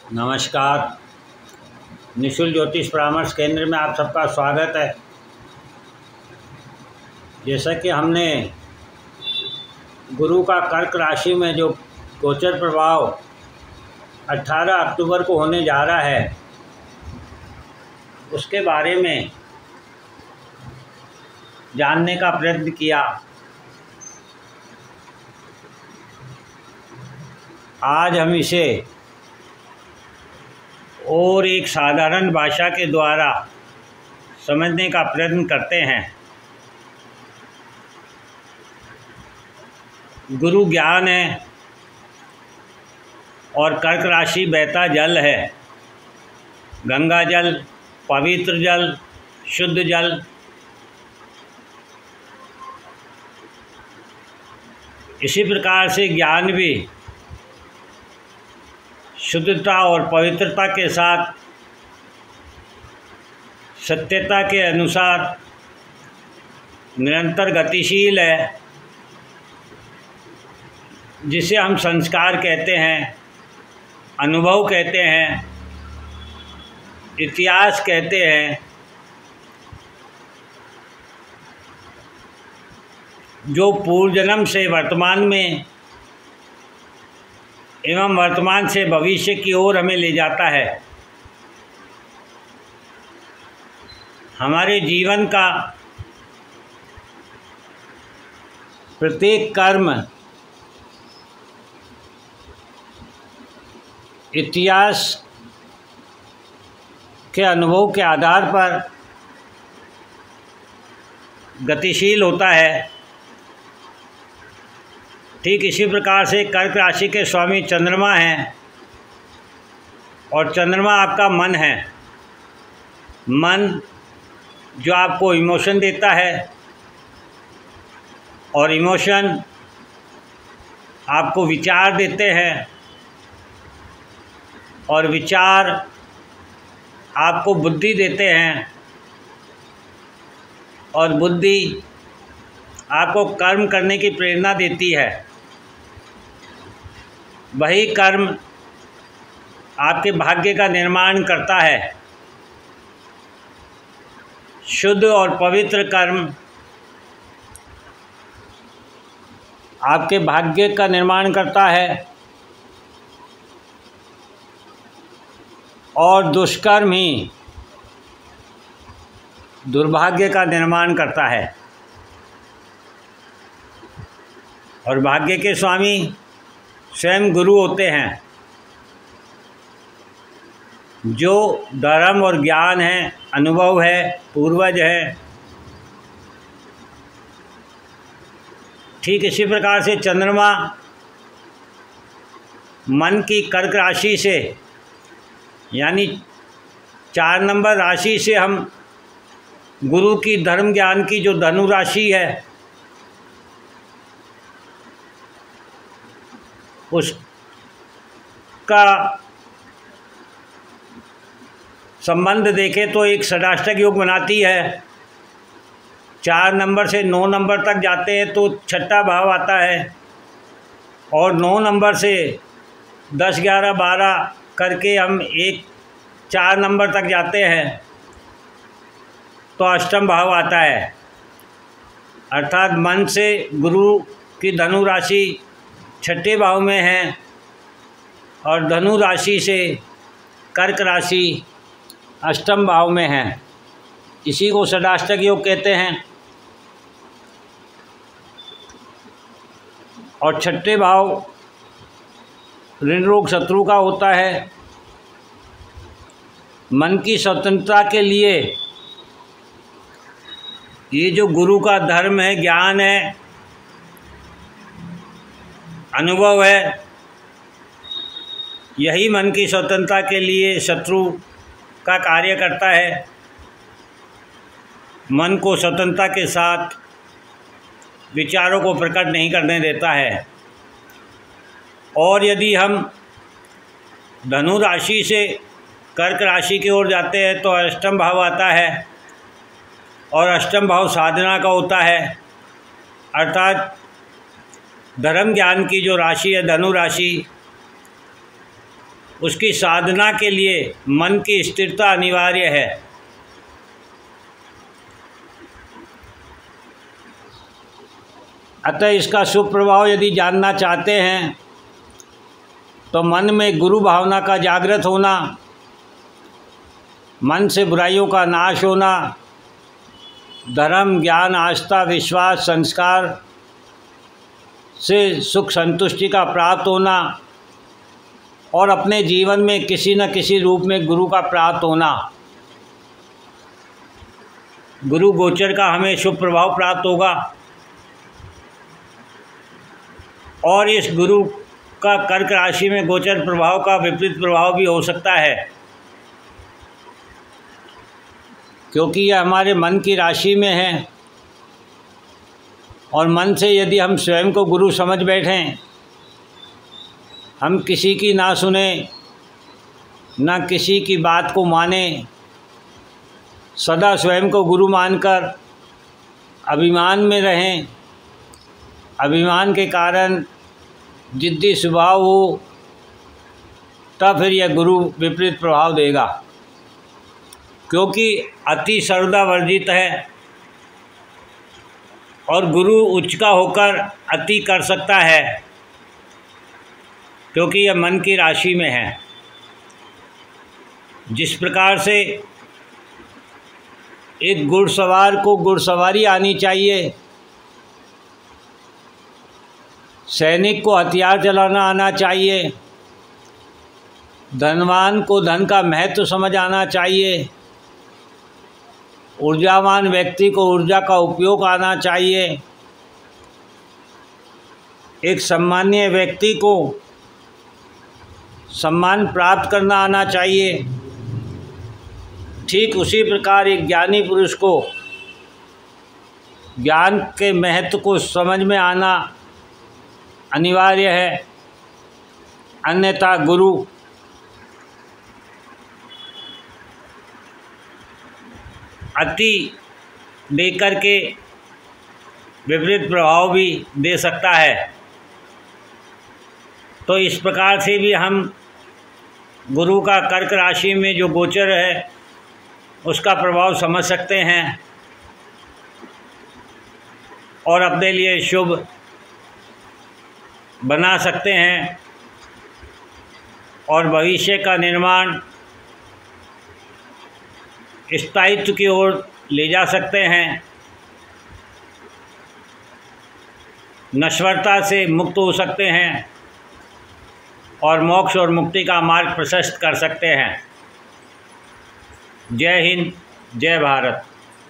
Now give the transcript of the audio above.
नमस्कार। निःशुल्क ज्योतिष परामर्श केंद्र में आप सबका स्वागत है। जैसा कि हमने गुरु का कर्क राशि में जो गोचर प्रभाव 18 अक्टूबर को होने जा रहा है उसके बारे में जानने का प्रयत्न किया। आज हम इसे और एक साधारण भाषा के द्वारा समझने का प्रयत्न करते हैं। गुरु ज्ञान है और कर्क राशि बहता जल है, गंगा जल, पवित्र जल, शुद्ध जल। इसी प्रकार से ज्ञान भी शुद्धता और पवित्रता के साथ सत्यता के अनुसार निरंतर गतिशील है, जिसे हम संस्कार कहते हैं, अनुभव कहते हैं, इतिहास कहते हैं। जो पूर्व जन्म से वर्तमान में एवं वर्तमान से भविष्य की ओर हमें ले जाता है। हमारे जीवन का प्रत्येक कर्म इतिहास के अनुभव के आधार पर गतिशील होता है। ठीक इसी प्रकार से कर्क राशि के स्वामी चंद्रमा हैं और चंद्रमा आपका मन है। मन जो आपको इमोशन देता है और इमोशन आपको विचार देते हैं और विचार आपको बुद्धि देते हैं और बुद्धि आपको कर्म करने की प्रेरणा देती है। वही कर्म आपके भाग्य का निर्माण करता है। शुद्ध और पवित्र कर्म आपके भाग्य का निर्माण करता है और दुष्कर्म ही दुर्भाग्य का निर्माण करता है। और भाग्य के स्वामी स्वयं गुरु होते हैं, जो धर्म और ज्ञान है, अनुभव है, पूर्वज है। ठीक इसी प्रकार से चंद्रमा मन की कर्क राशि से यानी 4 नंबर राशि से हम गुरु की धर्म ज्ञान की जो धनु राशि है उसका संबंध देखें तो एक षडाष्टक योग बनाती है। 4 नंबर से 9 नंबर तक जाते हैं तो छठा भाव आता है और 9 नंबर से 10, 11, 12 करके हम 4 नंबर तक जाते हैं तो अष्टम भाव आता है। अर्थात मन से गुरु की धनु राशि छठे भाव में है और धनु राशि से कर्क राशि अष्टम भाव में है। इसी को षडाष्टक योग कहते हैं। और छठे भाव ऋण रोग शत्रु का होता है। मन की स्वतंत्रता के लिए ये जो गुरु का धर्म है, ज्ञान है, अनुभव है, यही मन की स्वतंत्रता के लिए शत्रु का कार्य करता है। मन को स्वतंत्रता के साथ विचारों को प्रकट नहीं करने देता है। और यदि हम धनु राशि से कर्क राशि की ओर जाते हैं तो अष्टम भाव आता है और अष्टम भाव साधना का होता है। अर्थात धर्म ज्ञान की जो राशि है धनु राशि, उसकी साधना के लिए मन की स्थिरता अनिवार्य है। अतः इसका शुभ प्रभाव यदि जानना चाहते हैं तो मन में गुरु भावना का जागृत होना, मन से बुराइयों का नाश होना, धर्म, ज्ञान, आस्था, विश्वास, संस्कार से सुख संतुष्टि का प्राप्त होना और अपने जीवन में किसी न किसी रूप में गुरु का प्राप्त होना। गुरु गोचर का हमें शुभ प्रभाव प्राप्त होगा और इस गुरु का कर्क राशि में गोचर प्रभाव का विपरीत प्रभाव भी हो सकता है, क्योंकि यह हमारे मन की राशि में है और मन से यदि हम स्वयं को गुरु समझ बैठें, हम किसी की ना सुने, ना किसी की बात को माने, सदा स्वयं को गुरु मानकर अभिमान में रहें, अभिमान के कारण जिद्दी स्वभाव हो, तब फिर यह गुरु विपरीत प्रभाव देगा, क्योंकि अति सर्वदा वर्जित है और गुरु उच्च का होकर अति कर सकता है, क्योंकि यह मन की राशि में है। जिस प्रकार से एक घुड़सवार को घुड़सवारी आनी चाहिए, सैनिक को हथियार चलाना आना चाहिए, धनवान को धन का महत्व समझ आना चाहिए, ऊर्जावान व्यक्ति को ऊर्जा का उपयोग आना चाहिए, एक सम्मानीय व्यक्ति को सम्मान प्राप्त करना आना चाहिए। ठीक उसी प्रकार एक ज्ञानी पुरुष को ज्ञान के महत्व को समझ में आना अनिवार्य है, अन्यथा गुरु अति देकर के विपरीत प्रभाव भी दे सकता है। तो इस प्रकार से भी हम गुरु का कर्क राशि में जो गोचर है उसका प्रभाव समझ सकते हैं और अपने लिए शुभ बना सकते हैं और भविष्य का निर्माण स्थायित्व की ओर ले जा सकते हैं, नश्वरता से मुक्त हो सकते हैं और मोक्ष और मुक्ति का मार्ग प्रशस्त कर सकते हैं। जय हिंद, जय भारत।